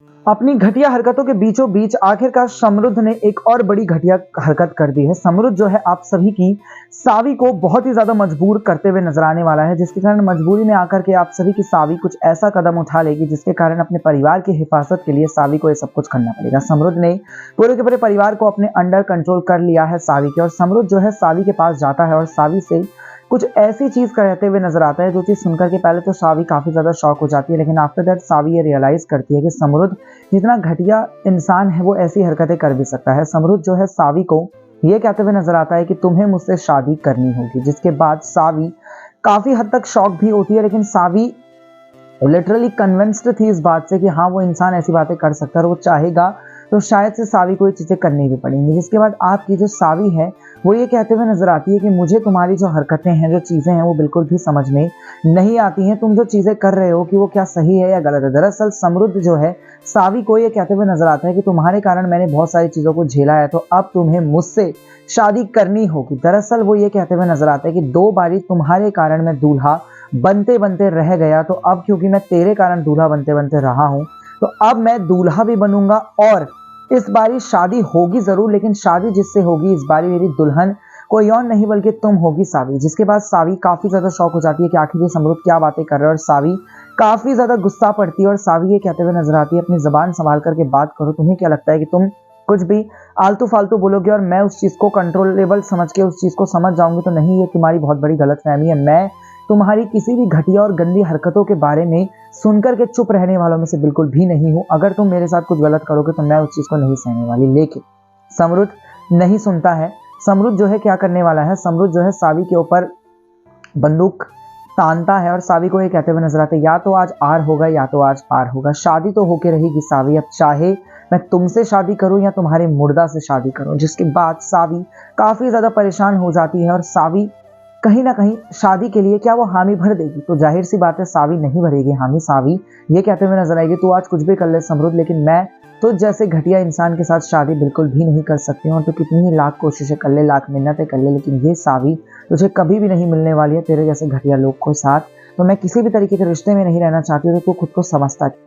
अपनी घटिया हरकतों के बीचों बीच आखिरकार समरुद्ध ने एक और बड़ी घटिया हरकत कर दी है। समरुद्ध जो है आप सभी की सावी को बहुत ही ज्यादा मजबूर करते हुए नजर आने वाला है, जिसके कारण मजबूरी में आकर के आप सभी की सावी कुछ ऐसा कदम उठा लेगी जिसके कारण अपने परिवार की हिफाजत के लिए सावी को ये सब कुछ करना पड़ेगा। समरुद्ध ने पूरे के पूरे परिवार को अपने अंडर कंट्रोल कर लिया है सावी के, और समरुद्ध जो है सावी के पास जाता है और सावी से कुछ ऐसी चीज कहते हुए नजर आता है जो चीज सुनकर के पहले तो सावी काफी ज्यादा शॉक हो जाती है, लेकिन आफ्टर दैट सावी ये रियलाइज करती है कि समरुद्ध जितना घटिया इंसान है वो ऐसी हरकतें कर भी सकता है। समरुद्ध जो है सावी को ये कहते हुए नजर आता है कि तुम्हें मुझसे शादी करनी होगी, जिसके बाद सावी काफी हद तक शॉक भी होती है, लेकिन सावी लिटरली कन्विंस्ड थी इस बात से कि हाँ वो इंसान ऐसी बातें कर सकता है और वो चाहेगा तो शायद से सावी को ये चीजें करनी भी पड़ेंगी। जिसके बाद आपकी जो सावी है वो ये कहते हुए नजर आती है कि मुझे तुम्हारी जो हरकतें हैं, जो चीजें हैं वो बिल्कुल भी समझ में नहीं आती हैं। तुम जो चीजें कर रहे हो कि वो क्या सही है या गलत है। दरअसल समरुद्ध जो है सावी को ये कहते हुए नजर आता है कि तुम्हारे कारण मैंने बहुत सारी चीजों को झेला है, तो अब तुम्हें मुझसे शादी करनी होगी। दरअसल वो ये कहते हुए नजर आता है कि 2 बारी तुम्हारे कारण मैं दूल्हा बनते बनते रह गया, तो अब क्योंकि मैं तेरे कारण दूल्हा बनते बनते रहा हूं, तो अब मैं दूल्हा भी बनूंगा और इस बारी शादी होगी जरूर, लेकिन शादी जिससे होगी इस बारी मेरी दुल्हन कोई और नहीं बल्कि तुम होगी सावी। जिसके बाद सावी काफी ज्यादा शॉक हो जाती है कि आखिर ये समरुद्ध क्या बातें कर रहा है, और सावी काफी ज्यादा गुस्सा पड़ती है और सावी ये कहते हुए नजर आती है अपनी जबान संभाल करके बात करो। तुम्हें क्या लगता है कि तुम कुछ भी आलतू फालतू बोलोगे और मैं उस चीज को कंट्रोलेबल समझ के उस चीज को समझ जाऊंगी? तो नहीं, ये तुम्हारी बहुत बड़ी गलतफहमी है। मैं तुम्हारी किसी भी घटिया और गंदी हरकतों के बारे में सुनकर के चुप रहने वालों में से बिल्कुल भी नहीं हूं। अगर तुम मेरे साथ कुछ गलत करोगे तो मैं उस चीज को नहीं सहने वाली। लेकिन समरुद्ध नहीं सुनता है। समरुद्ध जो है क्या करने वाला है, समरुद्ध जो है सावी के ऊपर बंदूक तानता है और सावी को ये कहते हुए नजर आते हैं या तो आज आर होगा या तो आज पार होगा। शादी तो होके रहेगी सावी, अब चाहे मैं तुमसे शादी करूं या तुम्हारे मुर्दा से शादी करूं। जिसके बाद सावी काफी ज्यादा परेशान हो जाती है और सावी कहीं ना कहीं शादी के लिए क्या वो हामी भर देगी? तो जाहिर सी बात है सावी नहीं भरेगी हामी। सावी ये कहते हुए नजर आएगी तू आज कुछ भी कर ले समरुद्ध, लेकिन मैं तो जैसे घटिया इंसान के साथ शादी बिल्कुल भी नहीं कर सकती हूँ, और तो कितनी ही लाख कोशिशें कर ले, लाख मिन्नतें कर ले, लेकिन ये सावी तुझे कभी भी नहीं मिलने वाली है तेरे जैसे घटिया लोग को साथ। तो मैं किसी भी तरीके के रिश्ते में नहीं रहना चाहती हूँ, तो तू खुद को समझता